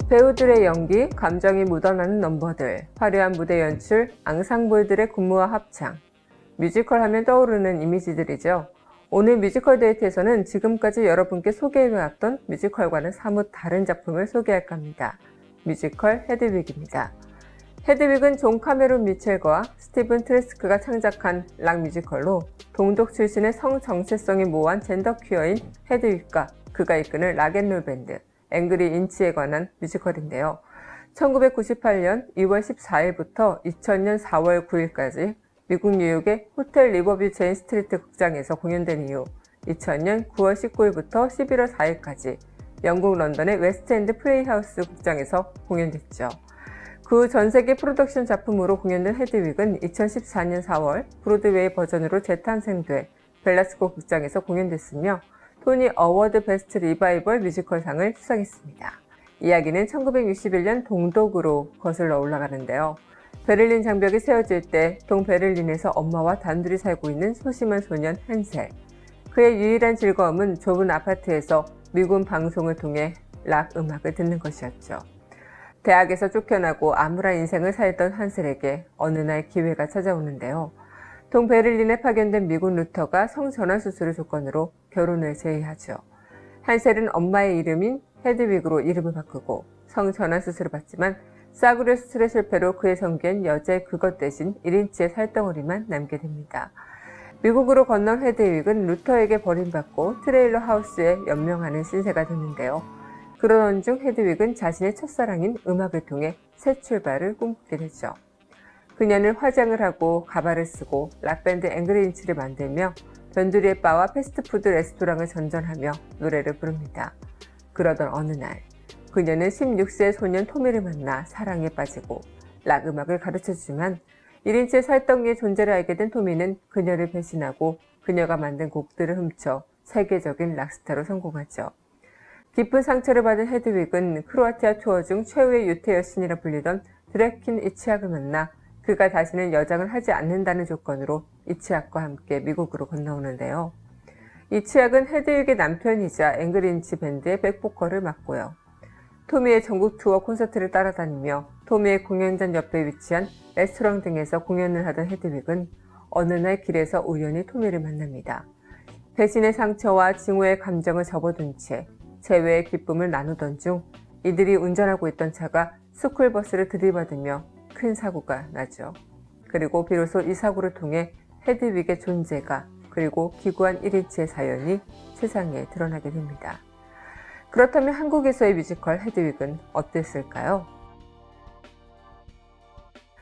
배우들의 연기, 감정이 묻어나는 넘버들, 화려한 무대 연출, 앙상블들의 군무와 합창. 뮤지컬 하면 떠오르는 이미지들이죠. 오늘 뮤지컬 데이트에서는 지금까지 여러분께 소개해왔던 뮤지컬과는 사뭇 다른 작품을 소개할까 합니다. 뮤지컬 헤드윅입니다. 헤드윅은 존 카메론 미첼과 스티븐 트레스크가 창작한 락 뮤지컬로 동독 출신의 성정체성이 모호한 젠더 퀴어인 헤드윅과 그가 이끄는 락앤롤 밴드 앵그리 인치에 관한 뮤지컬인데요. 1998년 2월 14일부터 2000년 4월 9일까지 미국 뉴욕의 호텔 리버뷰 제인 스트리트 극장에서 공연된 이후 2000년 9월 19일부터 11월 4일까지 영국 런던의 웨스트엔드 플레이하우스 극장에서 공연됐죠. 그 전세계 프로덕션 작품으로 공연된 헤드윅은 2014년 4월 브로드웨이 버전으로 재탄생돼 벨라스코 극장에서 공연됐으며 토니 어워드 베스트 리바이벌 뮤지컬상을 수상했습니다. 이야기는 1961년 동독으로 거슬러 올라가는데요. 베를린 장벽이 세워질 때 동베를린에서 엄마와 단둘이 살고 있는 소심한 소년 한셀. 그의 유일한 즐거움은 좁은 아파트에서 미군 방송을 통해 락 음악을 듣는 것이었죠. 대학에서 쫓겨나고 암울한 인생을 살던 한셀에게 어느 날 기회가 찾아오는데요. 동베를린에 파견된 미군 루터가 성전환 수술을 조건으로 결혼을 제의하죠. 한셀은 엄마의 이름인 헤드윅으로 이름을 바꾸고 성전환 수술을 받지만 싸구려 수술의 실패로 그의 성기엔 여자의 그것 대신 1인치의 살덩어리만 남게 됩니다. 미국으로 건넌 헤드윅은 루터에게 버림받고 트레일러 하우스에 연명하는 신세가 되는데요. 그러던 중 헤드윅은 자신의 첫사랑인 음악을 통해 새 출발을 꿈꾸게 되죠. 그녀는 화장을 하고 가발을 쓰고 락밴드 앵그리 인치를 만들며 변두리의 바와 패스트푸드 레스토랑을 전전하며 노래를 부릅니다. 그러던 어느 날 그녀는 16세의 소년 토미를 만나 사랑에 빠지고 락 음악을 가르쳐주지만 1인치의 살덩이의 존재를 알게 된 토미는 그녀를 배신하고 그녀가 만든 곡들을 훔쳐 세계적인 락스타로 성공하죠. 깊은 상처를 받은 헤드윅은 크로아티아 투어 중 최후의 유태 여신이라 불리던 드래킨 이치악을 만나 그가 다시는 여장을 하지 않는다는 조건으로 이치악과 함께 미국으로 건너오는데요. 이치악은 헤드윅의 남편이자 앵그리 인치 밴드의 백보컬을 맡고요. 토미의 전국 투어 콘서트를 따라다니며 토미의 공연장 옆에 위치한 레스토랑 등에서 공연을 하던 헤드윅은 어느 날 길에서 우연히 토미를 만납니다. 배신의 상처와 증오의 감정을 접어둔 채 재회의 기쁨을 나누던 중 이들이 운전하고 있던 차가 스쿨버스를 들이받으며 큰 사고가 나죠. 그리고 비로소 이 사고를 통해 헤드윅의 존재가 그리고 기구한 1인치의 사연이 세상에 드러나게 됩니다. 그렇다면 한국에서의 뮤지컬 헤드윅은 어땠을까요?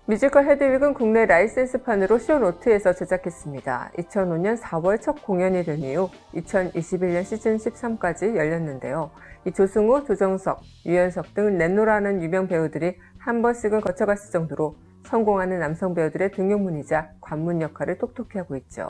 뮤지컬 헤드윅은 국내 라이센스판으로 쇼노트에서 제작했습니다. 2005년 4월 첫 공연이 된 이후 2021년 시즌 13까지 열렸는데요. 이 조승우, 조정석, 유연석 등 넷노라는 유명 배우들이 한 번씩은 거쳐갔을 정도로 성공하는 남성 배우들의 등용문이자 관문 역할을 똑똑히 하고 있죠.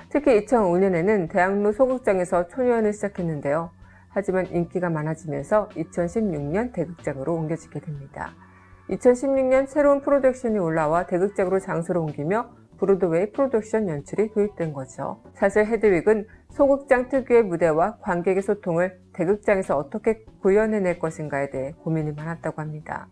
특히 2005년에는 대학로 소극장에서 초연을 시작했는데요. 하지만 인기가 많아지면서 2016년 대극장으로 옮겨지게 됩니다. 2016년 새로운 프로덕션이 올라와 대극장으로 장소를 옮기며 브로드웨이 프로덕션 연출이 도입된 거죠. 사실 헤드윅은 소극장 특유의 무대와 관객의 소통을 대극장에서 어떻게 구현해낼 것인가에 대해 고민이 많았다고 합니다.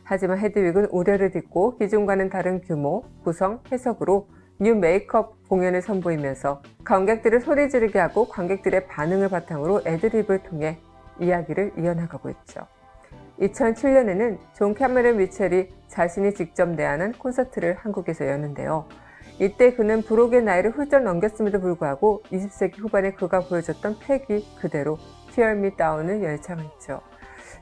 하지만 헤드윅은 우려를 딛고 기존과는 다른 규모, 구성, 해석으로 뉴 메이크업 공연을 선보이면서 관객들을 소리 지르게 하고 관객들의 반응을 바탕으로 애드립을 통해 이야기를 이어나가고 있죠. 2007년에는 존 캐머런 미첼이 자신이 직접 내한한 콘서트를 한국에서 여는데요. 이때 그는 브록의 나이를 훌쩍 넘겼음에도 불구하고 20세기 후반에 그가 보여줬던 패기 그대로 Tear Me Down을 열창했죠.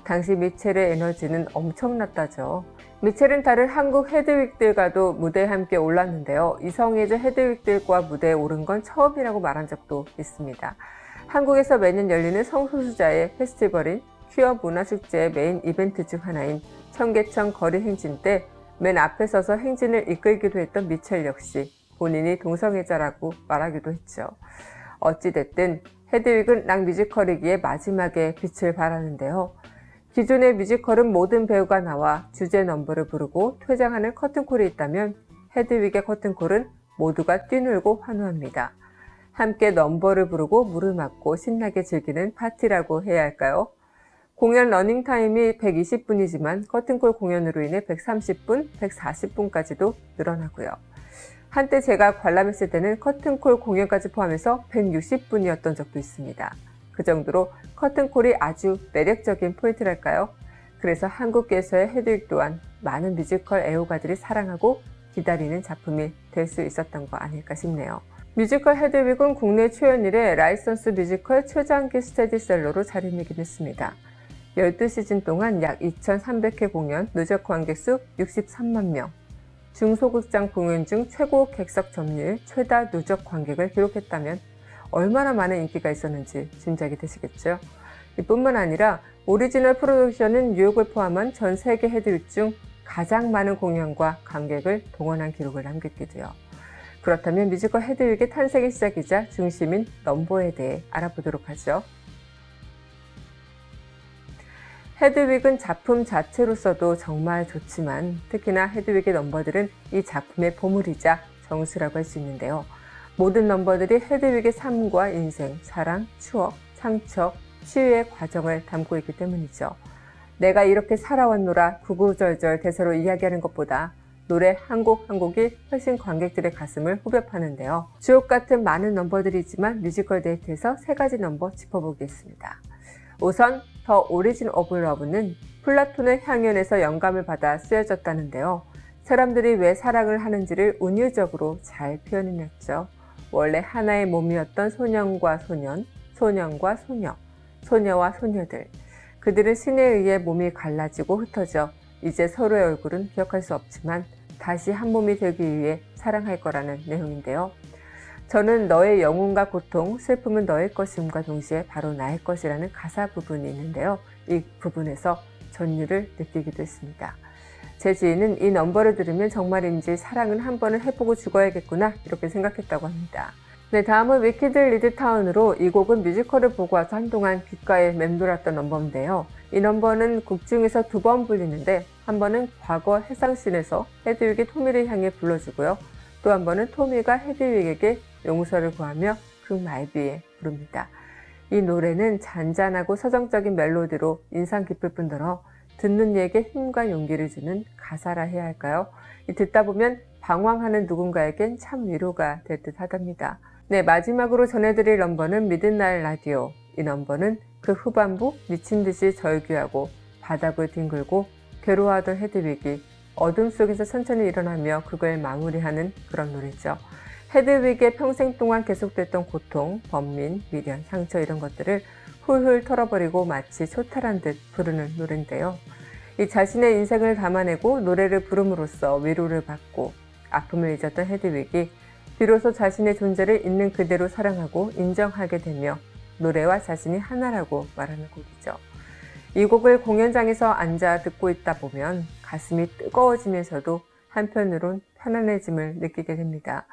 당시 미첼의 에너지는 엄청났다죠. 미첼은 다른 한국 헤드윅들과도 무대에 함께 올랐는데요. 이성애자 헤드윅들과 무대에 오른 건 처음이라고 말한 적도 있습니다. 한국에서 매년 열리는 성소수자의 페스티벌인 퀴어 문화축제의 메인 이벤트 중 하나인 청계천 거리 행진 때 맨 앞에 서서 행진을 이끌기도 했던 미첼 역시 본인이 동성애자라고 말하기도 했죠. 어찌됐든 헤드윅은 락 뮤지컬이기에 마지막에 빛을 발하는데요. 기존의 뮤지컬은 모든 배우가 나와 주제 넘버를 부르고 퇴장하는 커튼콜이 있다면 헤드윅의 커튼콜은 모두가 뛰놀고 환호합니다. 함께 넘버를 부르고 물을 맞고 신나게 즐기는 파티라고 해야 할까요? 공연 러닝타임이 120분이지만 커튼콜 공연으로 인해 130분, 140분까지도 늘어나고요. 한때 제가 관람했을 때는 커튼콜 공연까지 포함해서 160분이었던 적도 있습니다. 그 정도로 커튼콜이 아주 매력적인 포인트랄까요? 그래서 한국계에서의 헤드윅 또한 많은 뮤지컬 애호가들이 사랑하고 기다리는 작품이 될 수 있었던 거 아닐까 싶네요. 뮤지컬 헤드윅은 국내 초연 이래 라이선스 뮤지컬 최장기 스테디셀러로 자리매김했습니다. 12시즌 동안 약 2,300회 공연, 누적 관객 수 63만 명, 중소극장 공연 중 최고 객석 점유율, 최다 누적 관객을 기록했다면 얼마나 많은 인기가 있었는지 짐작이 되시겠죠? 이뿐만 아니라 오리지널 프로덕션은 뉴욕을 포함한 전 세계 헤드윅 중 가장 많은 공연과 관객을 동원한 기록을 남겼기도요. 그렇다면 뮤지컬 헤드윅의 탄생의 시작이자 중심인 넘버에 대해 알아보도록 하죠. 헤드윅은 작품 자체로서도 정말 좋지만 특히나 헤드윅의 넘버들은 이 작품의 보물이자 정수라고 할 수 있는데요. 모든 넘버들이 헤드윅의 삶과 인생, 사랑, 추억, 상처, 치유의 과정을 담고 있기 때문이죠. 내가 이렇게 살아왔노라 구구절절 대사로 이야기하는 것보다 노래 한 곡 한 곡이 훨씬 관객들의 가슴을 후벼 파는데요. 주옥 같은 많은 넘버들이 있지만 뮤지컬 데이트에서 3가지 넘버 짚어보겠습니다. 우선 더 오리진 오브 러브는 플라톤의 향연에서 영감을 받아 쓰여졌다는데요. 사람들이 왜 사랑을 하는지를 운율적으로 잘 표현해냈죠. 원래 하나의 몸이었던 소년과 소년, 소년과 소녀, 소녀와 소녀들. 그들은 신에 의해 몸이 갈라지고 흩어져 이제 서로의 얼굴은 기억할 수 없지만 다시 한 몸이 되기 위해 사랑할 거라는 내용인데요. 저는 너의 영혼과 고통, 슬픔은 너의 것임과 동시에 바로 나의 것이라는 가사 부분이 있는데요. 이 부분에서 전율을 느끼기도 했습니다. 제 지인은 이 넘버를 들으면 정말인지 사랑은 한 번은 해보고 죽어야겠구나 이렇게 생각했다고 합니다. 네, 다음은 위키드 리드 타운으로 이 곡은 뮤지컬을 보고 와서 한동안 귓가에 맴돌았던 넘버인데요. 이 넘버는 곡 중에서 2번 불리는데 한 번은 과거 해상씬에서 헤드윅이 토미를 향해 불러주고요. 또 한 번은 토미가 헤드윅에게 용서를 구하며 그 말비에 부릅니다. 이 노래는 잔잔하고 서정적인 멜로디로 인상 깊을 뿐더러 듣는 이에게 힘과 용기를 주는 가사라 해야 할까요? 듣다 보면 방황하는 누군가에겐 참 위로가 될 듯 하답니다. 네, 마지막으로 전해드릴 넘버는 미드나잇 라디오. 이 넘버는 그 후반부 미친 듯이 절규하고 바닥을 뒹굴고 괴로워하던 헤드윅이 어둠 속에서 천천히 일어나며 그걸 마무리하는 그런 노래죠. 헤드윅의 평생 동안 계속됐던 고통, 번민, 미련, 상처 이런 것들을 훌훌 털어버리고 마치 초탈한 듯 부르는 노래인데요. 이 자신의 인생을 담아내고 노래를 부름으로써 위로를 받고 아픔을 잊었던 헤드윅이 비로소 자신의 존재를 있는 그대로 사랑하고 인정하게 되며 노래와 자신이 하나라고 말하는 곡이죠. 이 곡을 공연장에서 앉아 듣고 있다 보면 가슴이 뜨거워지면서도 한편으론 편안해짐을 느끼게 됩니다.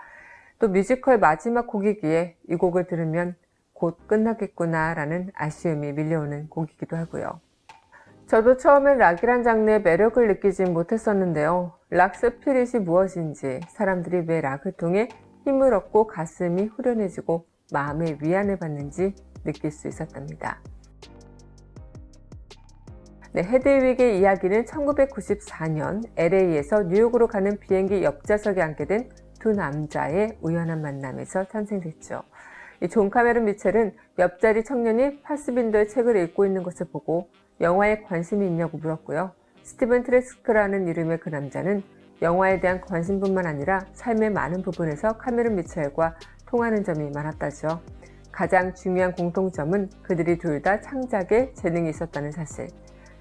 또 뮤지컬 마지막 곡이기에 이 곡을 들으면 곧 끝나겠구나 라는 아쉬움이 밀려오는 곡이기도 하고요. 저도 처음엔 락이란 장르의 매력을 느끼진 못했었는데요. 락 스피릿이 무엇인지, 사람들이 왜 락을 통해 힘을 얻고 가슴이 후련해지고 마음의 위안을 받는지 느낄 수 있었답니다. 네, 헤드윅의 이야기는 1994년 LA에서 뉴욕으로 가는 비행기 옆좌석에 앉게 된 두 남자의 우연한 만남에서 탄생됐죠. 존 카메론 미첼은 옆자리 청년이 파스빈더의 책을 읽고 있는 것을 보고 영화에 관심이 있냐고 물었고요. 스티븐 트레스크라는 이름의 그 남자는 영화에 대한 관심뿐만 아니라 삶의 많은 부분에서 카메론 미첼과 통하는 점이 많았다죠. 가장 중요한 공통점은 그들이 둘 다 창작에 재능이 있었다는 사실.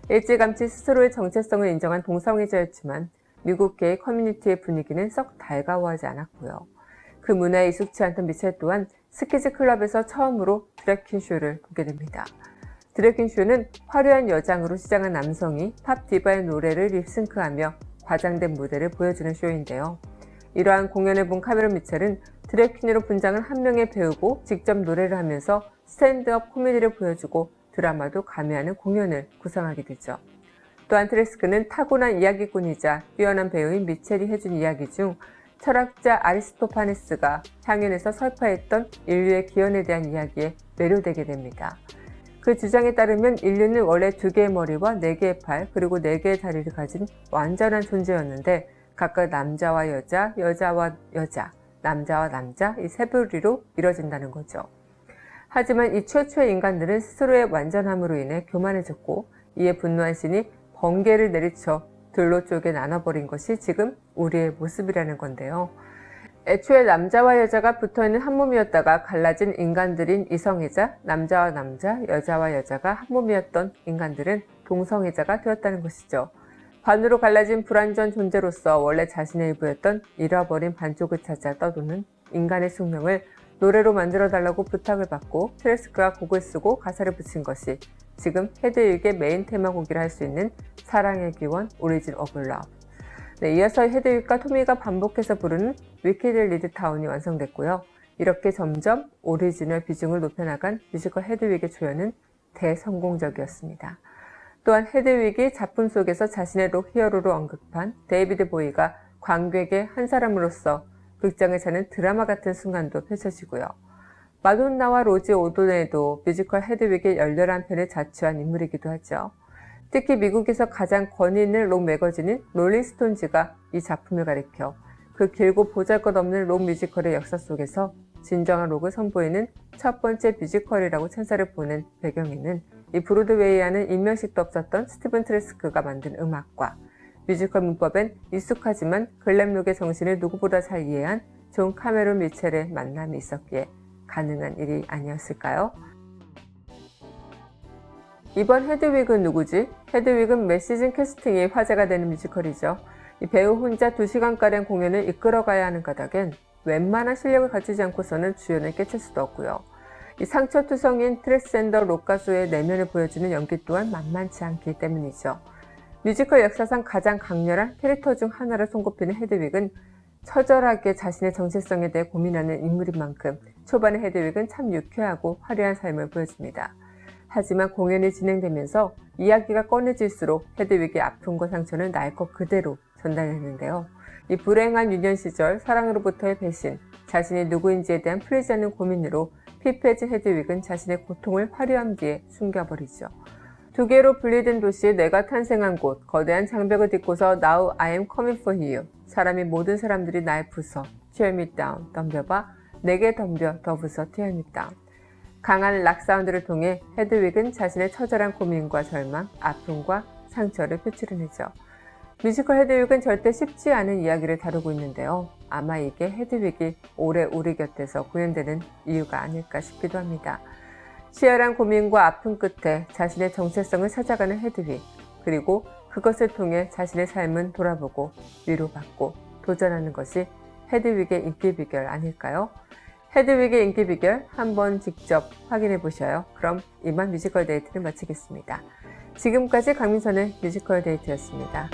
일찌감치 스스로의 정체성을 인정한 동성애자였지만 미국계의 커뮤니티의 분위기는 썩 달가워하지 않았고요. 그 문화에 익숙치 않던 미첼 또한 스키즈 클럽에서 처음으로 드래곤 쇼를 보게 됩니다. 드래곤 쇼는 화려한 여장으로 시장한 남성이 팝 디바의 노래를 립싱크하며 과장된 무대를 보여주는 쇼인데요. 이러한 공연을 본 카메론 미첼은 드래곤으로 분장한 한 명의 배우고 직접 노래를 하면서 스탠드업 코미디를 보여주고 드라마도 가미하는 공연을 구상하게 되죠. 또한 트레스크는 타고난 이야기꾼이자 뛰어난 배우인 미첼이 해준 이야기 중 철학자 아리스토파네스가 향연에서 설파했던 인류의 기원에 대한 이야기에 매료되게 됩니다. 그 주장에 따르면 인류는 원래 2개의 머리와 4개의 팔, 그리고 4개의 다리를 가진 완전한 존재였는데 각각 남자와 여자, 여자와 여자, 남자와 남자 이 세 부리로 이뤄진다는 거죠. 하지만 이 최초의 인간들은 스스로의 완전함으로 인해 교만해졌고 이에 분노한 신이 번개를 내리쳐 둘로 쪼개 나눠버린 것이 지금 우리의 모습이라는 건데요. 애초에 남자와 여자가 붙어있는 한 몸이었다가 갈라진 인간들인 이성애자, 남자와 남자, 여자와 여자가 한 몸이었던 인간들은 동성애자가 되었다는 것이죠. 반으로 갈라진 불완전 존재로서 원래 자신의 일부였던 잃어버린 반쪽을 찾아 떠도는 인간의 숙명을 노래로 만들어달라고 부탁을 받고 트레스크가 곡을 쓰고 가사를 붙인 것이 지금 헤드윅의 메인 테마곡이라 할 수 있는 사랑의 기원 오리진 오브 러브. 이어서 헤드윅과 토미가 반복해서 부르는 위키드 리드 타운이 완성됐고요. 이렇게 점점 오리지널 비중을 높여나간 뮤지컬 헤드윅의 조연은 대성공적이었습니다. 또한 헤드윅이 작품 속에서 자신의 록 히어로로 언급한 데이비드 보이가 관객의 한 사람으로서 극장에 사는 드라마 같은 순간도 펼쳐지고요. 마돈나와 로지 오도넬도 뮤지컬 헤드윅의 열렬한 팬을 자처한 인물이기도 하죠. 특히 미국에서 가장 권위 있는 록 매거진인 롤링스톤즈가 이 작품을 가리켜 그 길고 보잘것없는 록 뮤지컬의 역사 속에서 진정한 록을 선보이는 첫 번째 뮤지컬이라고 찬사를 보낸 배경에는 이 브로드웨이와는 인면식도 없었던 스티븐 트레스크가 만든 음악과 뮤지컬 문법엔 익숙하지만 글램록의 정신을 누구보다 잘 이해한 존 카메론 미첼의 만남이 있었기에 가능한 일이 아니었을까요? 이번 헤드윅은 누구지? 헤드윅은 매 시즌 캐스팅이 화제가 되는 뮤지컬이죠. 이 배우 혼자 2시간가량 공연을 이끌어가야 하는 까닭엔 웬만한 실력을 갖추지 않고서는 주연을 깨칠 수도 없고요. 이 상처투성인 트랜스젠더 록 가수의 내면을 보여주는 연기 또한 만만치 않기 때문이죠. 뮤지컬 역사상 가장 강렬한 캐릭터 중 하나로 손꼽히는 헤드윅은 처절하게 자신의 정체성에 대해 고민하는 인물인 만큼 초반의 헤드윅은 참 유쾌하고 화려한 삶을 보여줍니다. 하지만 공연이 진행되면서 이야기가 꺼내질수록 헤드윅의 아픔과 상처는 날 것 그대로 전달했는데요. 이 불행한 유년 시절, 사랑으로부터의 배신, 자신이 누구인지에 대한 풀리지 않는 고민으로 피폐해진 헤드윅은 자신의 고통을 화려함 뒤에 숨겨버리죠. 2개로 분리된 도시 내가 탄생한 곳, 거대한 장벽을 딛고서 Now I am coming for you. 사람이 모든 사람들이 날 부숴, tear me down, 덤벼봐, 내게 덤벼, 더 부숴, tear me down. 강한 락 사운드를 통해 헤드윅은 자신의 처절한 고민과 절망, 아픔과 상처를 표출해내죠. 뮤지컬 헤드윅은 절대 쉽지 않은 이야기를 다루고 있는데요. 아마 이게 헤드윅이 오래 우리 곁에서 구현되는 이유가 아닐까 싶기도 합니다. 치열한 고민과 아픔 끝에 자신의 정체성을 찾아가는 헤드윅, 그리고 그것을 통해 자신의 삶은 돌아보고 위로받고 도전하는 것이 헤드윅의 인기 비결 아닐까요? 헤드윅의 인기 비결 한번 직접 확인해 보셔요. 그럼 이만 뮤지컬 데이트를 마치겠습니다. 지금까지 강민선의 뮤지컬 데이트였습니다.